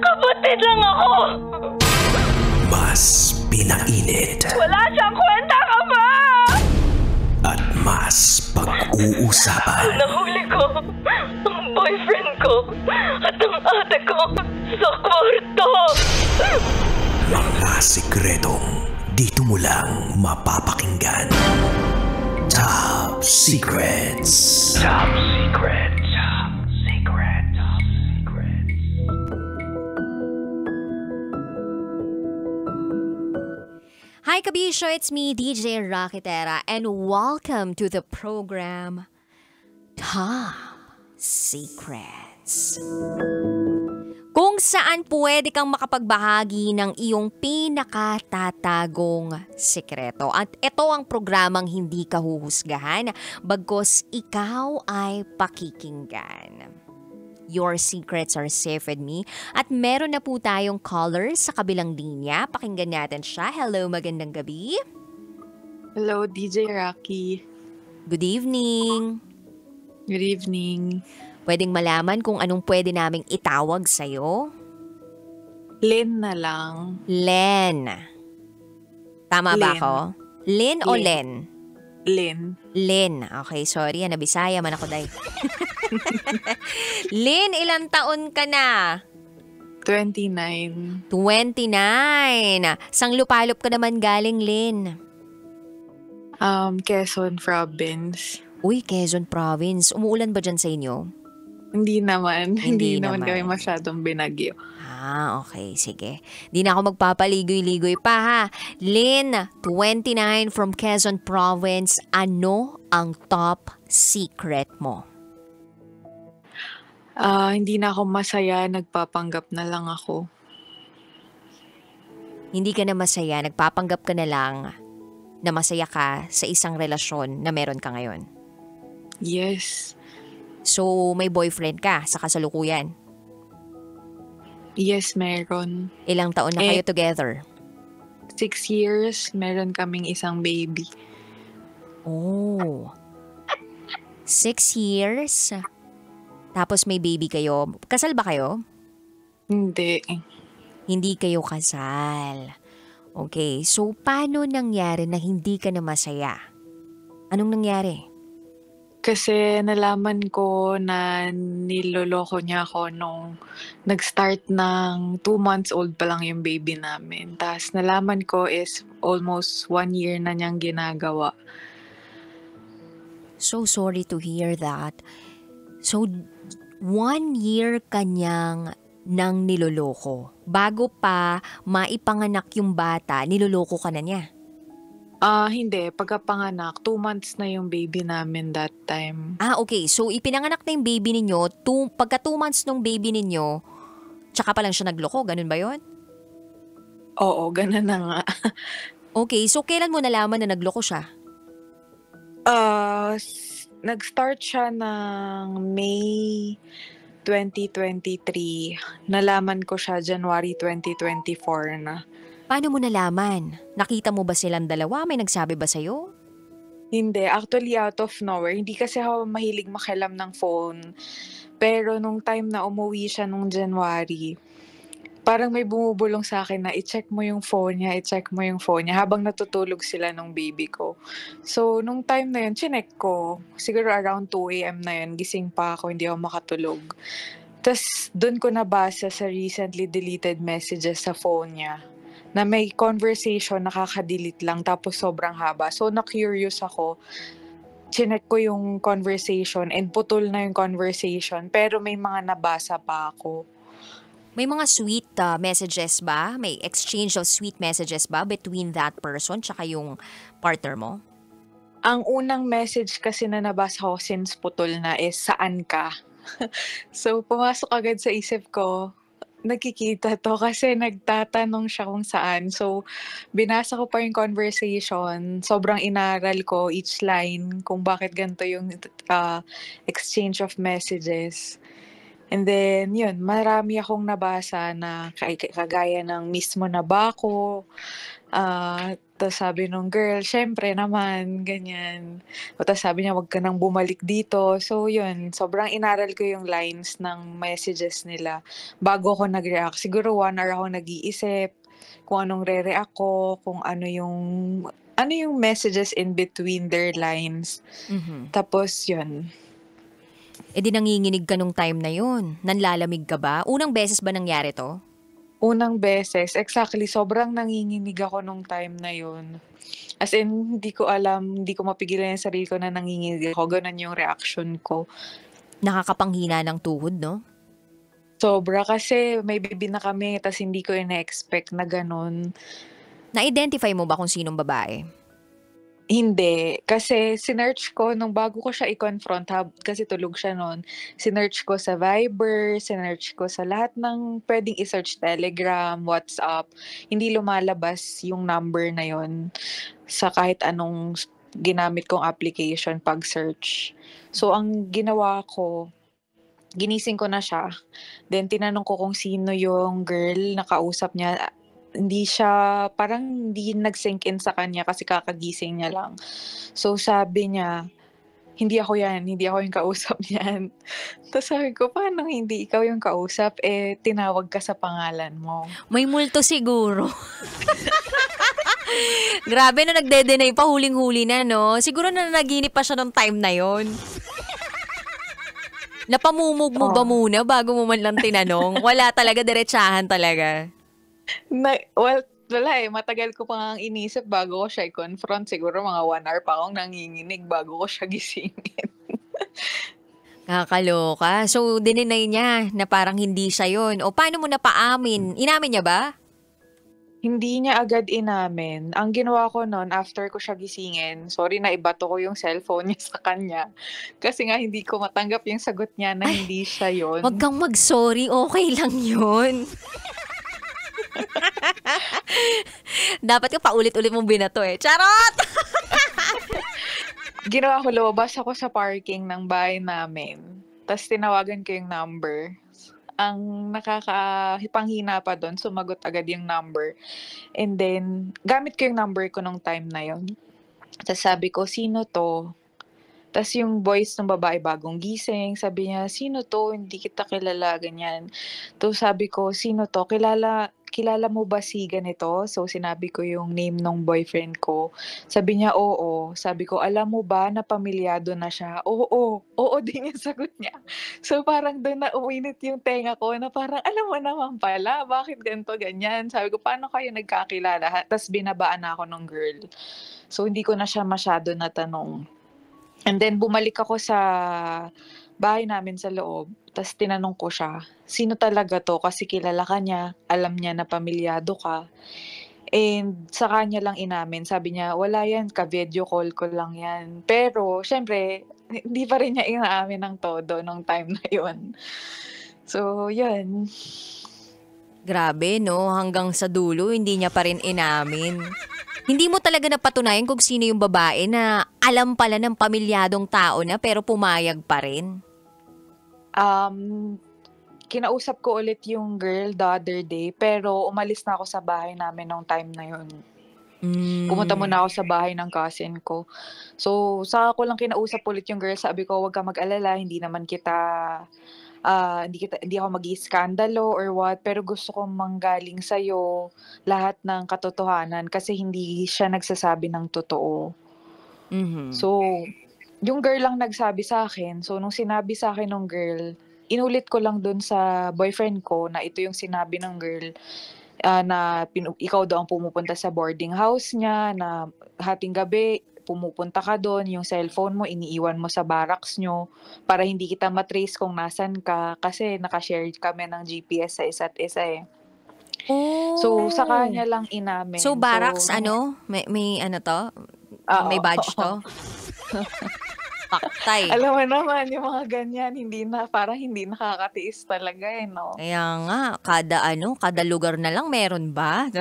Kapatid lang ako. Mas pinainit. Wala siyang kwenta ka ba? At mas pag-uusapan. Nahuli ko ang boyfriend ko at ang ate ko sa kwarto. Mga sikretong dito mo lang mapapakinggan. Top Secrets. Top Secrets. Top Secrets. Top Secrets. Hi Kabisyo, it's me, DJ Rakitera, and welcome to the program Top Secrets. Kung saan pwede kang makapagbahagi ng iyong pinakatatagong sikreto. At ito ang programang hindi ka huhusgahan, bagkus ikaw ay pakikinggan. Your secrets are safe with me. At meron na po tayong caller sa kabilang linya. Pakinggan natin siya. Hello, magandang gabi. Hello, DJ Rocky. Good evening. Good evening. Pwedeng malaman kung anong pwede naming itawag sa'yo? Lynn na lang. Len. Tama ba Lynn. ako? Lynn o Lynn. Len? Lynn. Lynn. Okay, sorry. Nabisaya man ako, day. Lynn, ilang taon ka na? 29. 29. Sang lupalop ka naman galing, Lynn? Quezon Province. Uy, Quezon Province. Umuulan ba dyan sa inyo? Hindi naman. Hindi Hindi naman naman. kami masyadong binagyo. Okay, sige. Di na ako magpapaligoy-ligoy pa ha. Lynn, 29 from Quezon Province. Ano ang top secret mo? Hindi na ako masaya. Nagpapanggap na lang ako. Hindi ka na masaya, nagpapanggap ka na lang na masaya ka sa isang relasyon na meron ka ngayon. Yes. So, may boyfriend ka sa kasalukuyan. Yes, meron. Ilang taon na kayo together? 6 years. Meron kaming isang baby. Oh. 6 years? Tapos may baby kayo. Kasal ba kayo? Hindi. Hindi kayo kasal. Okay, so paano nangyari na hindi ka na masaya? Anong nangyari? Kasi nalaman ko na niloloko niya ako nung nag-start ng 2 months old pa lang yung baby namin. Tapos nalaman ko is almost 1 year na niyang ginagawa. So sorry to hear that. So 1 year kanyang nang niloloko. Bago pa maipanganak yung bata, niloloko ka na niya. Hindi. Pagkapanganak, 2 months na yung baby namin that time. Okay. So ipinanganak na yung baby ninyo, pagka 2 months nung baby ninyo, tsaka pa lang siya nagloko, ganun ba yon? Oo, ganun na nga. Okay, so kailan mo nalaman na nagloko siya? Nag-start siya ng May 2023. Nalaman ko siya January 2024 na. Paano mo nalaman? Nakita mo ba silang dalawa? May nagsabi ba sa'yo? Hindi, actually out of nowhere. Hindi kasi ako mahilig makialam ng phone. Pero nung time na umuwi siya nung January, parang may bumubulong sa akin na i-check mo yung phone niya, i-check mo yung phone niya habang natutulog sila nung baby ko. So, nung time na yun, chinek ko. Siguro around 2 a.m. na yun, gising pa ako, hindi ako makatulog. Tapos, dun ko nabasa sa recently deleted messages sa phone niya na may conversation nakaka-delete lang tapos sobrang haba. So, na-curious ako. Chinek ko yung conversation and putol na yung conversation pero may mga nabasa pa ako. May mga sweet messages ba? May exchange of sweet messages ba between that person tsaka yung partner mo? Ang unang message kasi na nabasa ko since putol na is, saan ka? So, pumasok agad sa isip ko, nakikita to kasi nagtatanong siya kung saan. So, binasa ko pa yung conversation. Sobrang inaral ko each line kung bakit ganito yung exchange of messages. And then, yun, marami akong nabasa na kagaya ng mismo na ba ako. Tapos sabi nung girl, syempre naman, ganyan. Tapos sabi niya, wag ka nang bumalik dito. So yun, sobrang inaral ko yung lines ng messages nila bago ako nag-react. Siguro 1 hour ako nag-iisip kung anong re-react ko, kung ano yung messages in between their lines. Tapos yun. Eh di nanginginig ka nung time na yun. Nanlalamig ka ba? Unang beses ba nangyari to? Unang beses, exactly, sobrang nanginginig ako nung time na yun. As in, hindi ko alam, hindi ko mapigilan yung sarili ko na nanginginig ako. Ganun yung reaction ko. Nakakapanghina ng tuhod, no? Sobra kasi may baby na kami, tas hindi ko ina-expect na ganun. Na-identify mo ba kung sinong babae? Hindi. Kasi sinearch ko, nung bago ko siya i-confront, kasi tulog siya noon, sinearch ko sa Viber, sinearch ko sa lahat ng pwedeng i-search, Telegram, WhatsApp. Hindi lumalabas yung number na yon sa kahit anong ginamit kong application pag-search. So, ang ginawa ko, ginising ko na siya. Then, tinanong ko kung sino yung girl na kausap niya. Hindi siya, parang hindi nag-sink in sa kanya kasi kakagising niya lang. So sabi niya, hindi ako yung kausap niyan. Tapos sabi ko, paano hindi ikaw yung kausap? Eh, tinawag ka sa pangalan mo. May multo siguro. Grabe na nagde-deny pa, huling-huli na, no? Siguro na naginip pa siya nung time na yon. Napamumog mo ba muna bago mo man lang tinanong? Wala talaga, diretsahan talaga. Wala eh. Matagal ko pang inisip bago ko siya i-confront. Siguro mga 1 hour pa akong nanginginig bago ko siya gisingin. Kakaloka. So, dininay niya na parang hindi siya yun. O paano mo napaamin? Inamin niya ba? Hindi niya agad inamin. Ang ginawa ko noon, after ko siya gisingin, sorry na ibato ko yung cellphone niya sa kanya. Kasi nga hindi ko matanggap yung sagot niya na hindi siya yun. Wag kang mag-sorry. Okay lang yun. Dapat ka paulit-ulit mong binato eh. Charot! Ginawa ko, lumabas ako sa parking ng bahay namin. Tapos tinawagan ko yung number. Ang nakakapanghina pa doon, sumagot agad yung number. And then, gamit ko yung number ko nung time na yon. Tapos sabi ko, sino to? Tapos yung voice ng babae bagong gising, sabi niya, sino to? Hindi kita kilala, ganyan. Tapos sabi ko, sino to? Kilala mo ba si ganito? So sinabi ko yung name ng boyfriend ko. Sabi niya, oo. Sabi ko, alam mo ba na pamilyado na siya? Oo din yung sagot niya. So parang doon na uminit yung tenga ko na parang, alam mo naman pala, bakit ganito, ganyan? Sabi ko, paano kayo nagkakilala? Tapos binabaan na ako ng girl. So hindi ko na siya masyado natanong. And then bumalik ako sa bahay namin sa loob. Tapos tinanong ko siya, sino talaga to? Kasi kilala ka niya, alam niya na pamilyado ka. And sa kanya lang inamin, sabi niya, wala yan, ka-video call ko lang yan. Pero, syempre, hindi pa rin niya inaamin ng todo nung time na yun. So, yun. Grabe, no? Hanggang sa dulo, hindi niya pa rin inamin. Hindi mo talaga napatunayan kung sino yung babae na alam pala ng pamilyadong tao na pero pumayag pa rin? Kinausap ko ulit yung girl the other day, pero umalis na ako sa bahay namin nung time na yun. Pumunta muna ako sa bahay ng cousin ko. So, saka ko lang kinausap ulit yung girl. Sabi ko, huwag ka mag-alala, hindi naman kita, hindi ako mag-iskandalo or what. Pero gusto kong manggaling sa'yo lahat ng katotohanan kasi hindi siya nagsasabi ng totoo. So, yung girl lang nagsabi sa akin. So, nung sinabi sa akin ng girl, inulit ko lang dun sa boyfriend ko na ito yung sinabi ng girl na ikaw daw ang pumupunta sa boarding house niya, na hating gabi pumupunta ka doon, yung cellphone mo iniiwan mo sa barracks nyo para hindi kita matrace kung nasan ka kasi nakashare kami ng GPS sa isa't isa eh. Oh. So, sa kanya lang inamin. So, barracks, may ano to? May badge to? Paktay. Alam mo naman, yung mga ganyan, parang hindi nakakatiis talaga eh, no? Kaya nga, kada lugar na lang meron ba?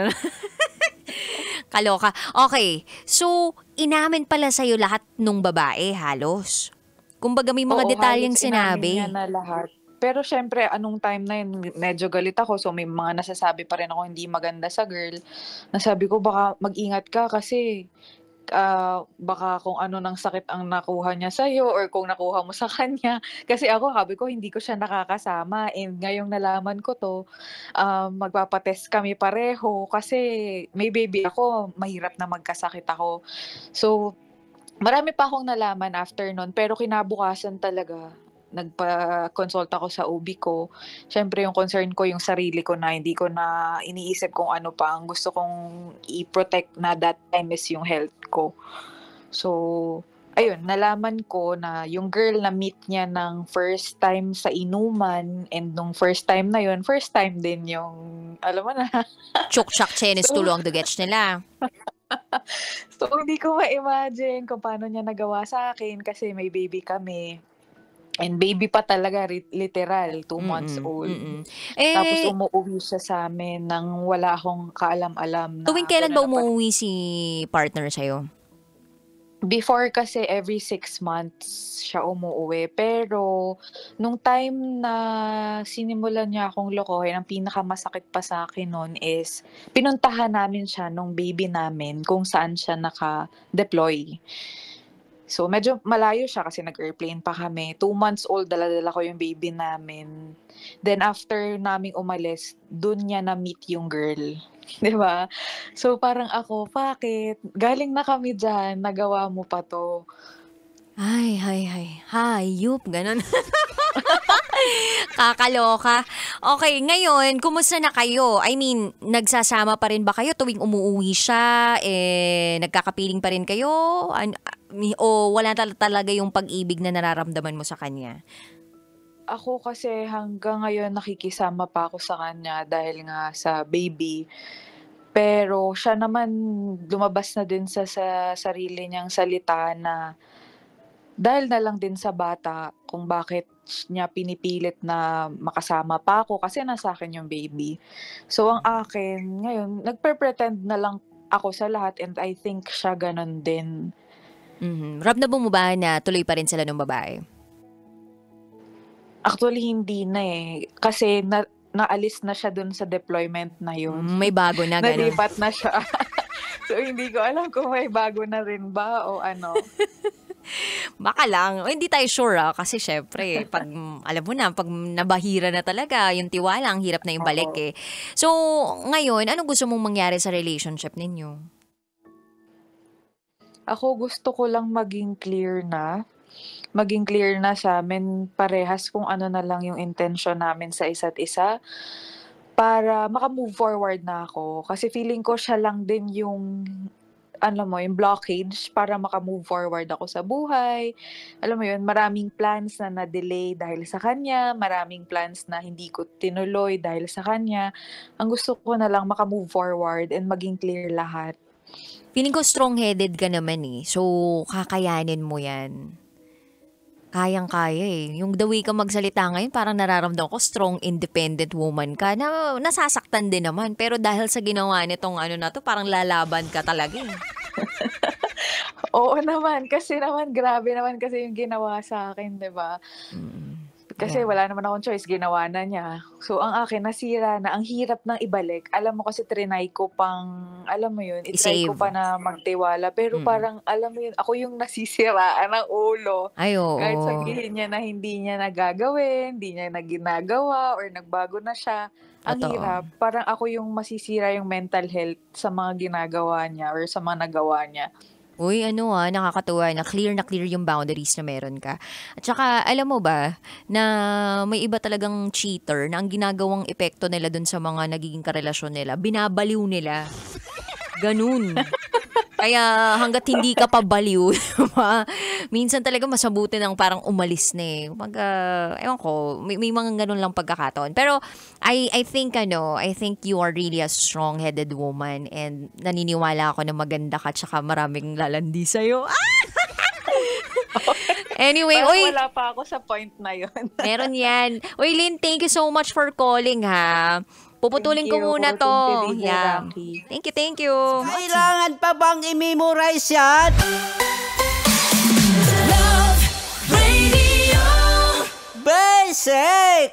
Kaloka. Okay, so, inamin pala sa'yo lahat nung babae, halos. Kumbaga may mga detalyeng sinabi. Inamin niya na lahat. Pero syempre, anong time na yun, medyo galit ako. So, may mga nasasabi pa rin ako hindi maganda sa girl. Nasabi ko, baka mag-ingat ka kasi baka kung ano ng sakit ang nakuha niya sa'yo or kung nakuha mo sa kanya. Kasi ako, sabi ko, hindi ko siya nakakasama. And ngayong nalaman ko to, magpapatest kami pareho kasi may baby ako, mahirap na magkasakit ako. So, marami pa akong nalaman after nun, pero kinabukasan talaga, nagpa-consult ako sa OB ko. Siyempre yung concern ko yung sarili ko na hindi ko na iniisip kung ano pa. Ang gusto kong i-protect na that time is yung health ko. So, ayun, nalaman ko na yung girl na meet niya ng first time sa inuman and nung first time na yun, first time din yung, alam mo na. Chuk-chak chenes tulo ang dugets nila. So, hindi ko ma-imagine kung paano niya nagawa sa akin kasi may baby kami. And baby pa talaga, literal, 2 months old. Tapos umuwi siya sa amin nang wala akong kaalam-alam. Tuwing kailan ba umuwi si partner sa'yo? Before kasi every 6 months siya umuwi. Pero nung time na sinimulan niya akong lokohin, ang pinakamasakit pa sa akin noon is pinuntahan namin siya nung baby namin kung saan siya naka-deploy. So, medyo malayo siya kasi nag-airplane pa kami. 2 months old, dala-dala ko yung baby namin. Then, after naming umalis, dun niya na-meet yung girl. Diba? So, parang ako, bakit? Galing na kami dyan, nagawa mo pa to. Ay, hayop, ganun. Kakaloka. Okay, ngayon, kumusta na kayo? I mean, nagsasama pa rin ba kayo tuwing umuwi siya? Nagkakapiling pa rin kayo? O wala talaga yung pag-ibig na nararamdaman mo sa kanya? Ako kasi hanggang ngayon nakikisama pa ako sa kanya dahil nga sa baby. Pero siya naman lumabas na din sa sarili niyang salita na dahil na lang din sa bata kung bakit niya pinipilit na makasama pa ako kasi nasa akin yung baby. So ang akin, ngayon, nagpe-pretend na lang ako sa lahat and I think siya ganun din. Ramdam mo ba na tuloy pa rin sila ng babae? Actually, hindi na eh. Kasi naalis na siya dun sa deployment na yun. May bago na gano'n. Nalipat na siya. So hindi ko alam kung may bago na rin ba o ano. Baka lang. Hindi tayo sure kasi syempre, pag, alam mo na, pag nabahira na talaga, yung tiwala, ang hirap na yung balik eh. So, ngayon, anong gusto mong mangyari sa relationship ninyo? Ako gusto ko lang maging clear na sa amin parehas kung ano na lang yung intention namin sa isa't isa para maka-move forward na ako. Kasi feeling ko siya lang din yung yung blockage para maka-move forward ako sa buhay. Alam mo yun, maraming plans na na-delay dahil sa kanya, maraming plans na hindi ko tinuloy dahil sa kanya. Ang gusto ko na lang maka-move forward and maging clear lahat. Feeling ko strong-headed ka naman eh. So, kakayanin mo yan. Kayang-kaya eh. Yung the way ka magsalita ngayon, parang nararamdaman ko strong, independent woman ka na nasasaktan din naman. Pero dahil sa ginawa nitong na to, parang lalaban ka talaga eh. Oo naman. Kasi naman, grabe naman kasi yung ginawa sa akin, diba? Kasi wala naman akong choice, ginawa na niya. So, ang akin, nasira na. Ang hirap nang ibalik. Alam mo kasi trinay ko pang, alam mo yun, itry ko pa na magtiwala. Pero parang, alam mo yun, ako yung nasisiraan ng ulo. Ay, oo. Kahit sabihin niya na hindi niya nagagawin, hindi niya naginagawa, or nagbago na siya. Ang hirap. Parang ako yung masisira yung mental health sa mga ginagawa niya or sa mga nagawa niya. Uy, nakakatuwa na clear yung boundaries na meron ka. At saka, alam mo ba, na may iba talagang cheater na ang ginagawang epekto nila dun sa mga nagiging karelasyon nila, binabaliw nila. Ganun. Kaya hanggat hindi ka pa baliw, minsan talaga masabuti ng parang umalis na eh. Ewan ko, may mga ganun lang pagkakataon. Pero I think you are really a strong-headed woman and naniniwala ako na maganda ka tsaka maraming lalandi sa'yo. Anyway, wala pa ako sa point na yun. Meron yan. Uy, Lynn, thank you so much for calling ha. Puputulin ko muna to. Yeah. Thank you. Kailangan pa bang i-memorize yan? Love Radio. Basic!